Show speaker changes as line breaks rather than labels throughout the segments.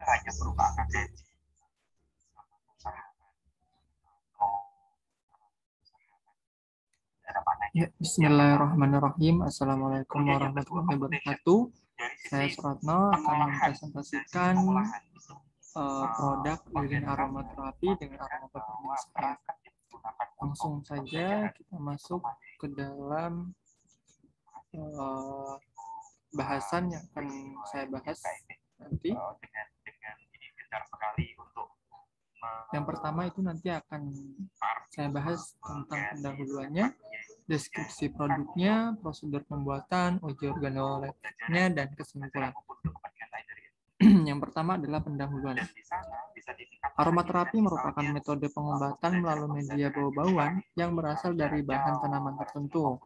hanya berupa angka gaji
Ya, Bismillahirrahmanirrahim. Assalamualaikum warahmatullahi wabarakatuh. Saya Suratno akan mempresentasikan produk lilin aromaterapi dengan aromaterapi saya. Langsung saja kita masuk ke dalam bahasan yang akan saya bahas nanti. Yang pertama itu nanti akan saya bahas tentang pendahuluannya, deskripsi produknya, prosedur pembuatan, uji organoleptiknya, dan kesimpulan. Yang pertama adalah pendahuluan. Aromaterapi merupakan metode pengobatan melalui media bau-bauan yang berasal dari bahan tanaman tertentu.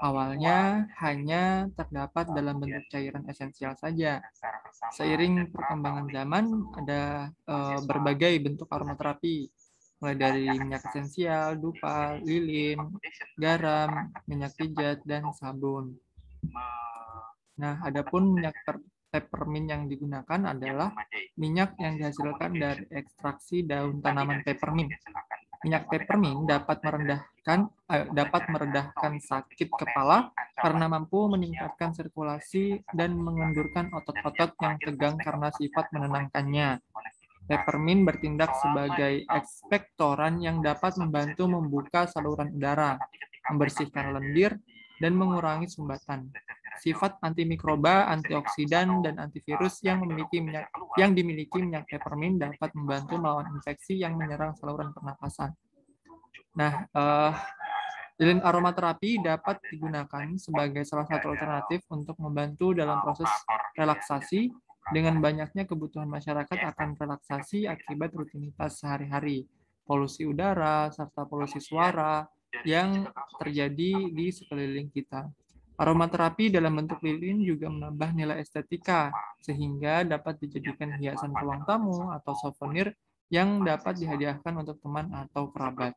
Awalnya hanya terdapat dalam bentuk cairan esensial saja. Seiring perkembangan zaman, ada berbagai bentuk aromaterapi, mulai dari minyak esensial, dupa, lilin, garam, minyak pijat, dan sabun. Nah, adapun minyak peppermint yang digunakan adalah minyak yang dihasilkan dari ekstraksi daun tanaman peppermint. Minyak peppermint dapat meredahkan sakit kepala karena mampu meningkatkan sirkulasi dan mengendurkan otot-otot yang tegang karena sifat menenangkannya. Peppermint bertindak sebagai ekspektoran yang dapat membantu membuka saluran udara, membersihkan lendir, dan mengurangi sumbatan. Sifat antimikroba, antioksidan, dan antivirus yang dimiliki minyak peppermint dapat membantu melawan infeksi yang menyerang saluran pernapasan. Nah, lilin aromaterapi dapat digunakan sebagai salah satu alternatif untuk membantu dalam proses relaksasi. Dengan banyaknya kebutuhan masyarakat akan relaksasi akibat rutinitas sehari-hari, polusi udara, serta polusi suara yang terjadi di sekeliling kita. Aromaterapi dalam bentuk lilin juga menambah nilai estetika, sehingga dapat dijadikan hiasan ruang tamu atau souvenir yang dapat dihadiahkan untuk teman atau kerabat.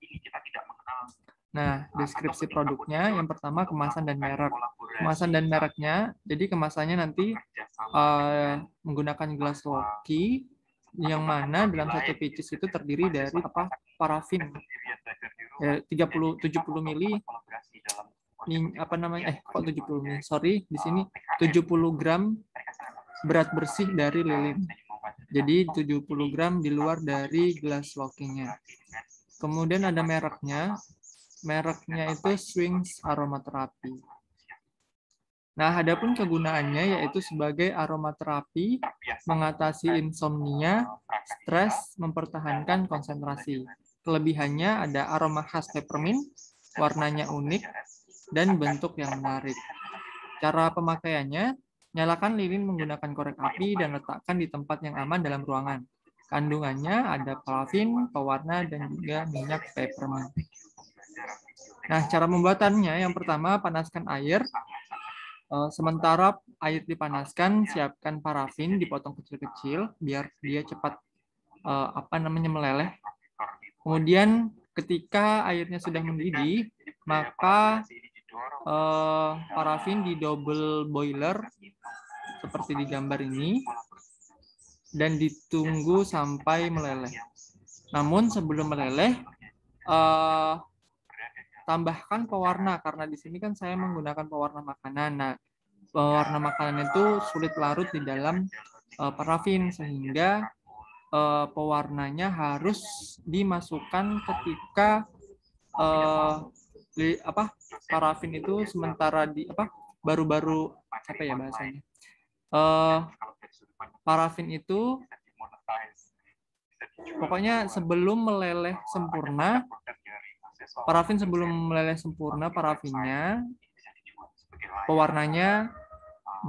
Nah, deskripsi produknya, yang pertama kemasan dan merek. Kemasan dan mereknya, jadi kemasannya nanti menggunakan glass walkie, yang mana dalam satu pieces itu terdiri dari parafin, 70 mili. Ini apa namanya? Kok 70 mili? Sorry, di sini 70 gram berat bersih dari lilin. Jadi 70 gram di luar dari glass walking-nya. Kemudian ada mereknya. Mereknya itu Swings Aromaterapi. Nah, adapun kegunaannya yaitu sebagai aromaterapi, mengatasi insomnia, stres, mempertahankan konsentrasi. Kelebihannya ada aroma khas peppermint, warnanya unik, dan bentuk yang menarik. Cara pemakaiannya, nyalakan lilin menggunakan korek api dan letakkan di tempat yang aman dalam ruangan. Kandungannya ada parafin, pewarna, dan juga minyak peppermint. Nah, cara pembuatannya, yang pertama panaskan air. Sementara air dipanaskan, siapkan parafin dipotong kecil-kecil biar dia cepat meleleh. Kemudian ketika airnya sudah mendidih, maka parafin di double boiler seperti di gambar ini dan ditunggu sampai meleleh. Namun sebelum meleleh, tambahkan pewarna, karena di sini kan saya menggunakan pewarna makanan. Nah, pewarna makanan itu sulit larut di dalam parafin, sehingga pewarnanya harus dimasukkan ketika parafin itu sementara baru-baru bahasanya. Parafin itu pokoknya sebelum meleleh sempurna, parafinnya, pewarnanya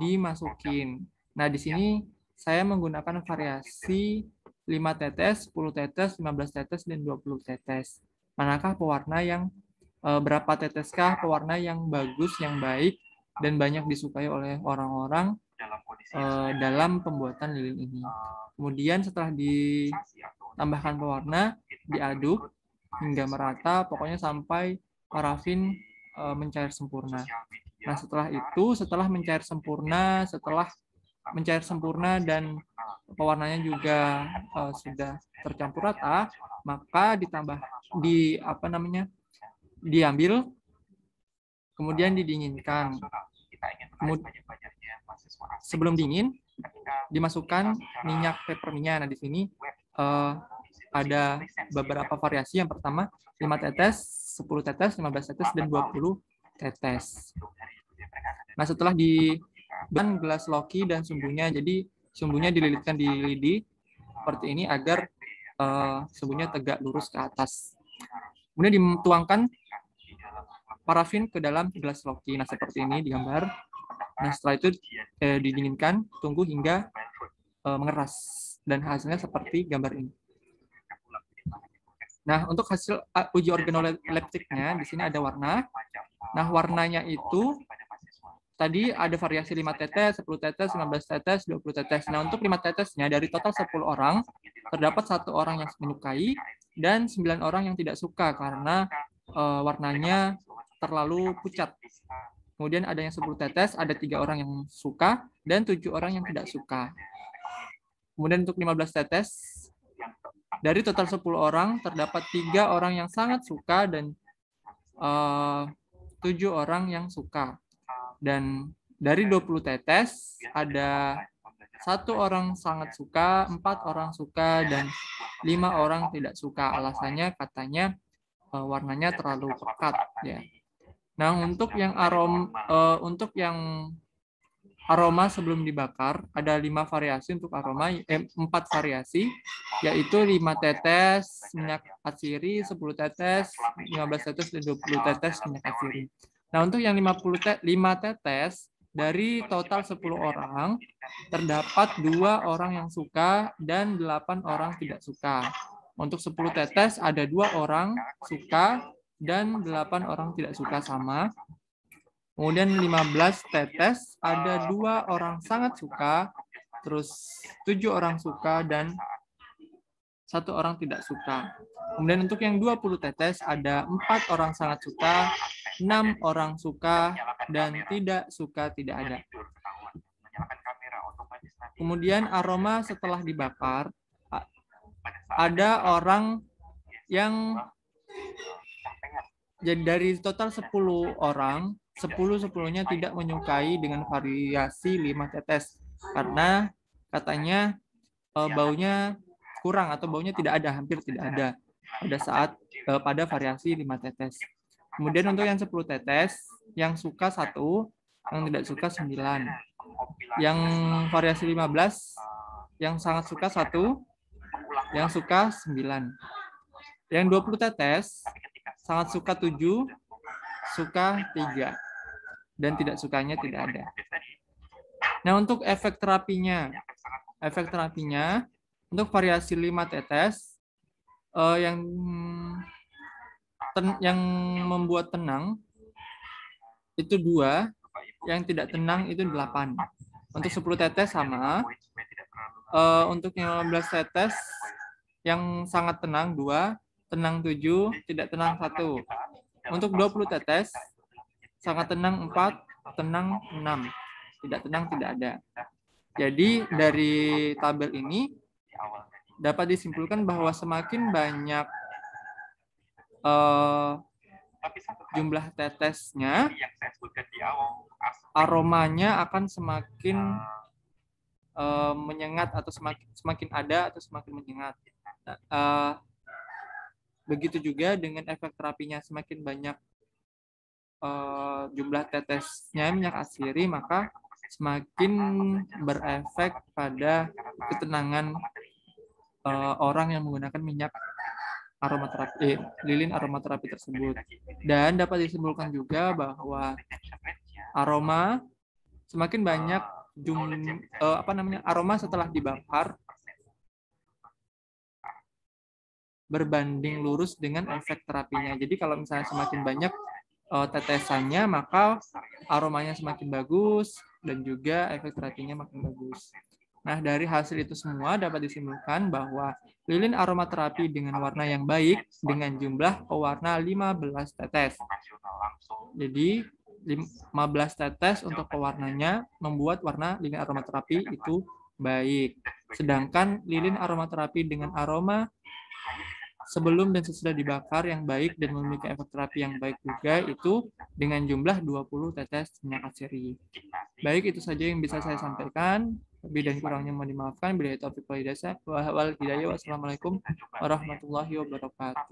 dimasukin. Nah, di sini saya menggunakan variasi 5 tetes, 10 tetes, 15 tetes, dan 20 tetes. Manakah pewarna yang berapa teteskah pewarna yang bagus, yang baik, dan banyak disukai oleh orang-orang dalam pembuatan lilin ini. Kemudian setelah ditambahkan pewarna, diaduk hingga merata, pokoknya sampai parafin mencair sempurna. Nah, setelah mencair sempurna, setelah mencair sempurna dan pewarnanya juga sudah tercampur rata, maka diambil, kemudian didinginkan. Sebelum dingin, dimasukkan minyak peppermintnya. Nah, di sini ada beberapa variasi. Yang pertama 5 tetes, 10 tetes, 15 tetes, dan 20 tetes. Nah, setelah dan gelas loki dan sumbunya, jadi sumbunya dililitkan di lidi seperti ini agar sumbunya tegak lurus ke atas. Kemudian dituangkan parafin ke dalam gelas loki. Nah, seperti ini di gambar. Nah, setelah itu didinginkan, tunggu hingga mengeras, dan hasilnya seperti gambar ini. Nah, untuk hasil uji organoleptiknya, di sini ada warna. Nah, warnanya itu tadi ada variasi 5 tetes, 10 tetes, 15 tetes, 20 tetes. Nah, untuk 5 tetesnya dari total 10 orang, terdapat 1 orang yang menyukai dan 9 orang yang tidak suka karena warnanya terlalu pucat. Kemudian ada yang 10 tetes, ada 3 orang yang suka dan 7 orang yang tidak suka. Kemudian untuk 15 tetes, dari total 10 orang, terdapat 3 orang yang sangat suka dan 7 orang yang suka. Dan dari 20 tetes, ada 1 orang sangat suka, 4 orang suka, dan 5 orang tidak suka. Alasannya katanya warnanya terlalu pekat. Ya. Nah, untuk yang aroma sebelum dibakar, ada 5 variasi untuk aroma, 4 variasi, yaitu 5 tetes minyak atsiri, 10 tetes, 15 tetes, dan 20 tetes minyak atsiri. Nah, untuk yang 5 tetes, dari total 10 orang, terdapat 2 orang yang suka dan 8 orang tidak suka. Untuk 10 tetes, ada 2 orang suka dan 8 orang tidak suka sama. Kemudian 15 tetes, ada 2 orang sangat suka, terus 7 orang suka, dan 1 orang tidak suka. Kemudian untuk yang 20 tetes, ada 4 orang sangat suka, 6 orang suka, dan tidak suka tidak ada. Kemudian aroma setelah dibakar, ada orang yang, jadi dari total 10 orang, 10-10-nya tidak menyukai dengan variasi 5 tetes. Karena katanya baunya kurang atau baunya tidak ada, hampir tidak ada pada variasi 5 tetes. Kemudian untuk yang 10 tetes, yang suka 1, yang tidak suka 9. Yang variasi 15, yang sangat suka 1, yang suka 9. Yang 20 tetes, sangat suka 7, suka 3, dan tidak sukanya tidak ada. Nah, untuk efek terapinya untuk variasi 5 tetes, yang membuat tenang itu 2, yang tidak tenang itu 8. Untuk 10 tetes sama. Untuk 15 tetes, yang sangat tenang 2, tenang 7, tidak tenang 1. Untuk 20 tetes, sangat tenang 4, tenang 6, tidak tenang tidak ada. Jadi dari tabel ini dapat disimpulkan bahwa semakin banyak jumlah tetesnya, aromanya akan semakin menyengat atau semakin ada atau semakin menyengat. Begitu juga dengan efek terapinya, semakin banyak jumlah tetesnya minyak atsiri, maka semakin berefek pada ketenangan orang yang menggunakan minyak aromaterapi, lilin aromaterapi tersebut. Dan dapat disimpulkan juga bahwa aroma semakin banyak aroma setelah dibakar berbanding lurus dengan efek terapinya. Jadi kalau misalnya semakin banyak tetesannya, maka aromanya semakin bagus dan juga efek terapinya makin bagus. Nah, dari hasil itu semua dapat disimpulkan bahwa lilin aromaterapi dengan warna yang baik dengan jumlah pewarna 15 tetes. Jadi 15 tetes untuk pewarnanya membuat warna lilin aromaterapi itu baik. Sedangkan lilin aromaterapi dengan aroma sebelum dan sesudah dibakar yang baik dan memiliki efek terapi yang baik juga itu dengan jumlah 20 tetes minyak asiri. Baik, itu saja yang bisa saya sampaikan. Lebih dan kurangnya mohon dimaafkan. Bila taufiq wal hidayah. Wassalamualaikum warahmatullahi wabarakatuh.